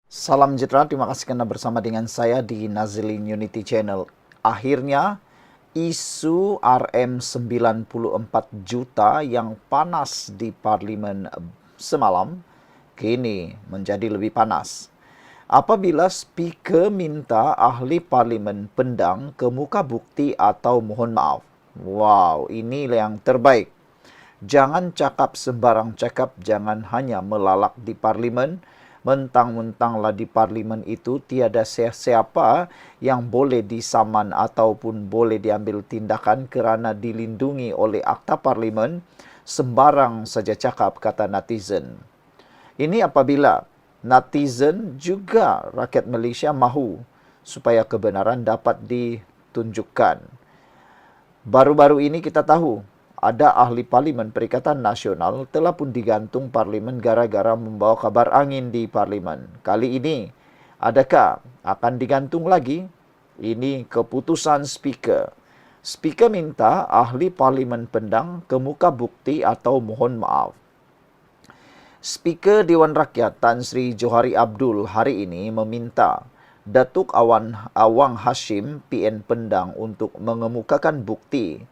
Salam sejahtera, terima kasih karena bersama dengan saya di Nazilin Unity Channel. Akhirnya, isu RM94 juta yang panas di parlimen semalam kini menjadi lebih panas. Apabila speaker minta ahli parlimen pendang ke muka bukti atau mohon maaf. Wow, ini yang terbaik. Jangan cakap sembarang cakap, jangan hanya melalak di parlimen. Mentang-mentanglah di parlimen itu tiada siapa yang boleh disaman ataupun boleh diambil tindakan kerana dilindungi oleh akta parlimen. Sembarang saja cakap, kata netizen. Ini apabila netizen juga rakyat Malaysia mahu supaya kebenaran dapat ditunjukkan. Baru-baru ini kita tahu ada ahli parlimen Perikatan Nasional telah pun digantung parlimen gara-gara membawa kabar angin di parlimen. Kali ini, adakah akan digantung lagi? Ini keputusan speaker. Speaker minta ahli parlimen pendang ke muka bukti atau mohon maaf. Speaker Dewan Rakyat Tan Sri Johari Abdul hari ini meminta Datuk Awang Hashim PN Pendang untuk mengemukakan bukti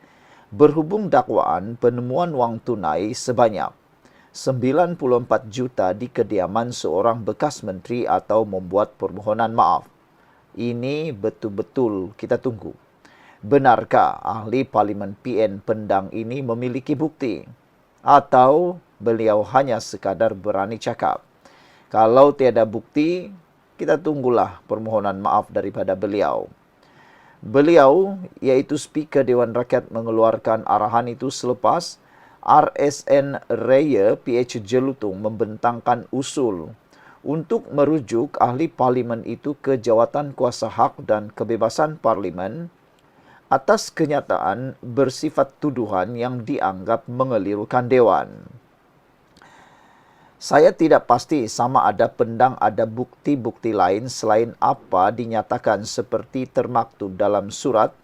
berhubung dakwaan penemuan wang tunai sebanyak 94 juta di kediaman seorang bekas menteri atau membuat permohonan maaf. Ini betul-betul kita tunggu. Benarkah ahli parlimen PN Pendang ini memiliki bukti? Atau beliau hanya sekadar berani cakap? Kalau tiada bukti, kita tunggulah permohonan maaf daripada beliau. Beliau, iaitu Speaker Dewan Rakyat, mengeluarkan arahan itu selepas RSN Raya PH Jelutung membentangkan usul untuk merujuk ahli parlimen itu ke Jawatan Kuasa Hak dan Kebebasan Parlimen atas kenyataan bersifat tuduhan yang dianggap mengelirukan Dewan. Saya tidak pasti sama ada pendang ada bukti-bukti lain selain apa dinyatakan seperti termaktub dalam surat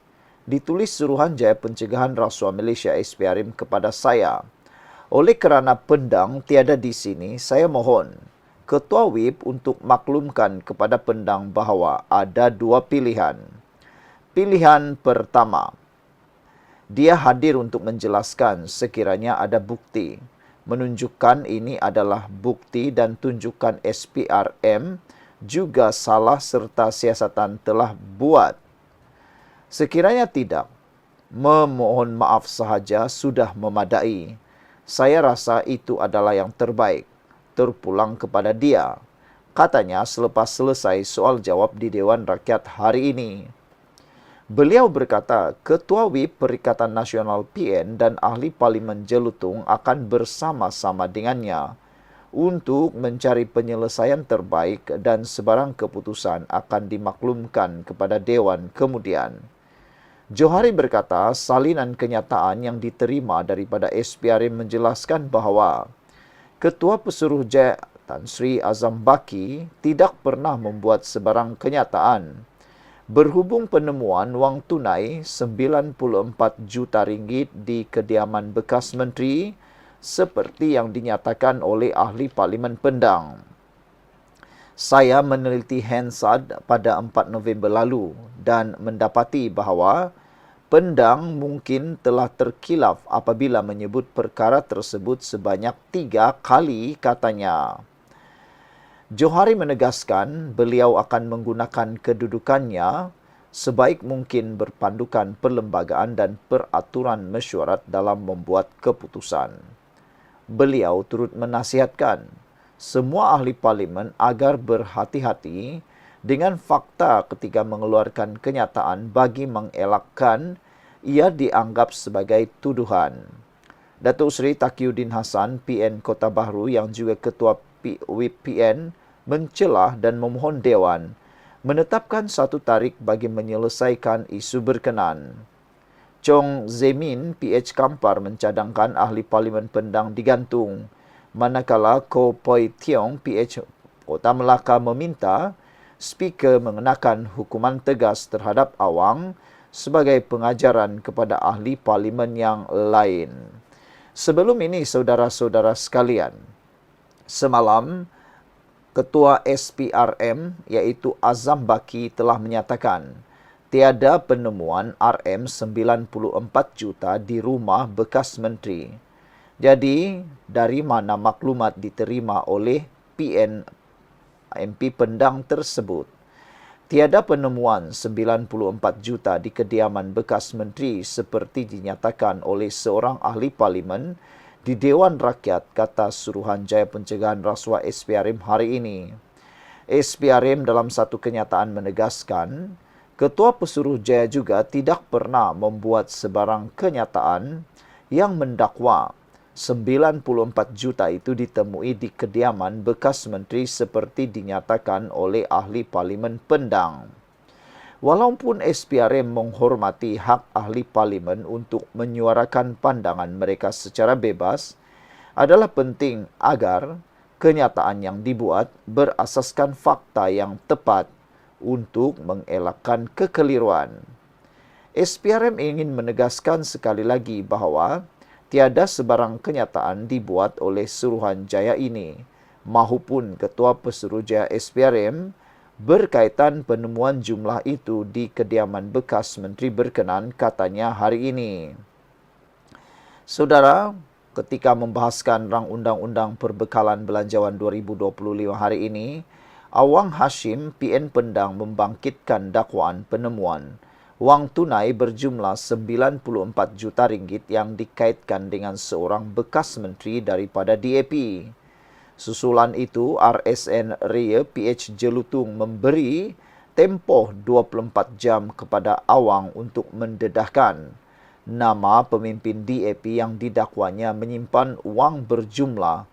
ditulis Suruhanjaya Pencegahan Rasuah Malaysia SPRM kepada saya. Oleh kerana pendang tiada di sini, saya mohon Ketua WIP untuk maklumkan kepada pendang bahawa ada dua pilihan. Pilihan pertama, dia hadir untuk menjelaskan sekiranya ada bukti menunjukkan ini adalah bukti dan tunjukkan SPRM juga salah serta siasatan telah buat. Sekiranya tidak, memohon maaf sahaja sudah memadai. Saya rasa itu adalah yang terbaik. Terpulang kepada dia, katanya selepas selesai soal jawab di Dewan Rakyat hari ini. Beliau berkata, Ketua WIP Perikatan Nasional PN dan ahli Parlimen Jelutung akan bersama-sama dengannya untuk mencari penyelesaian terbaik dan sebarang keputusan akan dimaklumkan kepada Dewan kemudian. Johari berkata, salinan kenyataan yang diterima daripada SPRM menjelaskan bahawa Ketua Pesuruhjaya Tan Sri Azam Baki tidak pernah membuat sebarang kenyataan berhubung penemuan wang tunai 94 juta ringgit di kediaman bekas menteri seperti yang dinyatakan oleh ahli parlimen pendang. Saya meneliti Hansard pada 4 November lalu dan mendapati bahawa pendang mungkin telah terkilaf apabila menyebut perkara tersebut sebanyak 3 kali, katanya. Johari menegaskan beliau akan menggunakan kedudukannya sebaik mungkin berpandukan perlembagaan dan peraturan mesyuarat dalam membuat keputusan. Beliau turut menasihatkan semua ahli parlimen agar berhati-hati dengan fakta ketika mengeluarkan kenyataan bagi mengelakkan ia dianggap sebagai tuduhan. Datuk Seri Taqiyuddin Hassan, PN Kota Bahru yang juga Ketua WIP PN, mencelah dan memohon Dewan menetapkan satu tarikh bagi menyelesaikan isu berkenaan. Chong Zemin, PH Kampar mencadangkan ahli parlimen pendang digantung, manakala Ko Poi Tiong, PH Kota Melaka meminta speaker mengenakan hukuman tegas terhadap Awang sebagai pengajaran kepada ahli parlimen yang lain. Sebelum ini, saudara-saudara sekalian, semalam Ketua SPRM iaitu Azam Baki telah menyatakan tiada penemuan RM94 juta di rumah bekas menteri. Jadi, dari mana maklumat diterima oleh PN MP Pendang tersebut? Tiada penemuan 94 juta di kediaman bekas menteri seperti dinyatakan oleh seorang ahli parlimen di Dewan Rakyat, kata Suruhanjaya Pencegahan Rasuah SPRM hari ini. SPRM dalam satu kenyataan menegaskan, Ketua Pesuruhjaya juga tidak pernah membuat sebarang kenyataan yang mendakwa 94 juta itu ditemui di kediaman bekas menteri seperti dinyatakan oleh ahli parlimen Pendang. Walaupun SPRM menghormati hak ahli parlimen untuk menyuarakan pandangan mereka secara bebas, adalah penting agar kenyataan yang dibuat berasaskan fakta yang tepat untuk mengelakkan kekeliruan. SPRM ingin menegaskan sekali lagi bahawa tiada sebarang kenyataan dibuat oleh Suruhanjaya ini mahupun Ketua Pesuruhjaya SPRM berkaitan penemuan jumlah itu di kediaman bekas menteri berkenan, katanya hari ini. Saudara, ketika membahaskan rang undang-undang perbekalan belanjawan 2025 hari ini, Awang Hashim PN Pendang membangkitkan dakwaan penemuan wang tunai berjumlah 94 juta ringgit yang dikaitkan dengan seorang bekas menteri daripada DAP. Susulan itu, RSN Raya PH Jelutung memberi tempoh 24 jam kepada Awang untuk mendedahkan nama pemimpin DAP yang didakwanya menyimpan wang berjumlah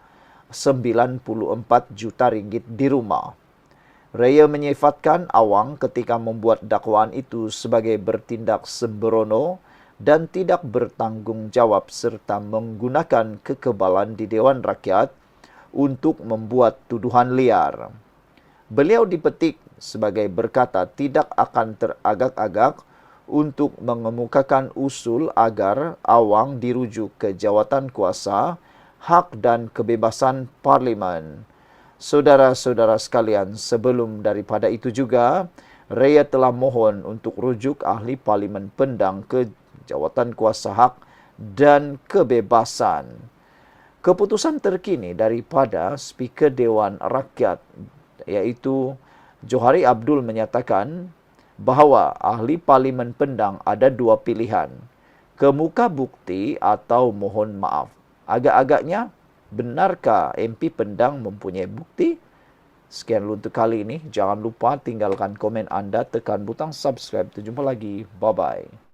94 juta ringgit di rumah. Raya menyifatkan Awang ketika membuat dakwaan itu sebagai bertindak sembrono dan tidak bertanggungjawab serta menggunakan kekebalan di Dewan Rakyat untuk membuat tuduhan liar. Beliau dipetik sebagai berkata tidak akan teragak-agak untuk mengemukakan usul agar Awang dirujuk ke jawatan kuasa, hak dan kebebasan parlimen. Saudara-saudara sekalian, sebelum daripada itu juga, Raya telah mohon untuk rujuk ahli parlimen Pendang ke jawatan kuasa hak dan kebebasan. Keputusan terkini daripada Speaker Dewan Rakyat iaitu Johari Abdul menyatakan bahawa ahli parlimen Pendang ada dua pilihan, kemuka bukti atau mohon maaf. Agak-agaknya, benarkah MP Pendang mempunyai bukti? Sekian dulu untuk kali ini. Jangan lupa tinggalkan komen anda, tekan butang subscribe. Jumpa lagi. Bye-bye.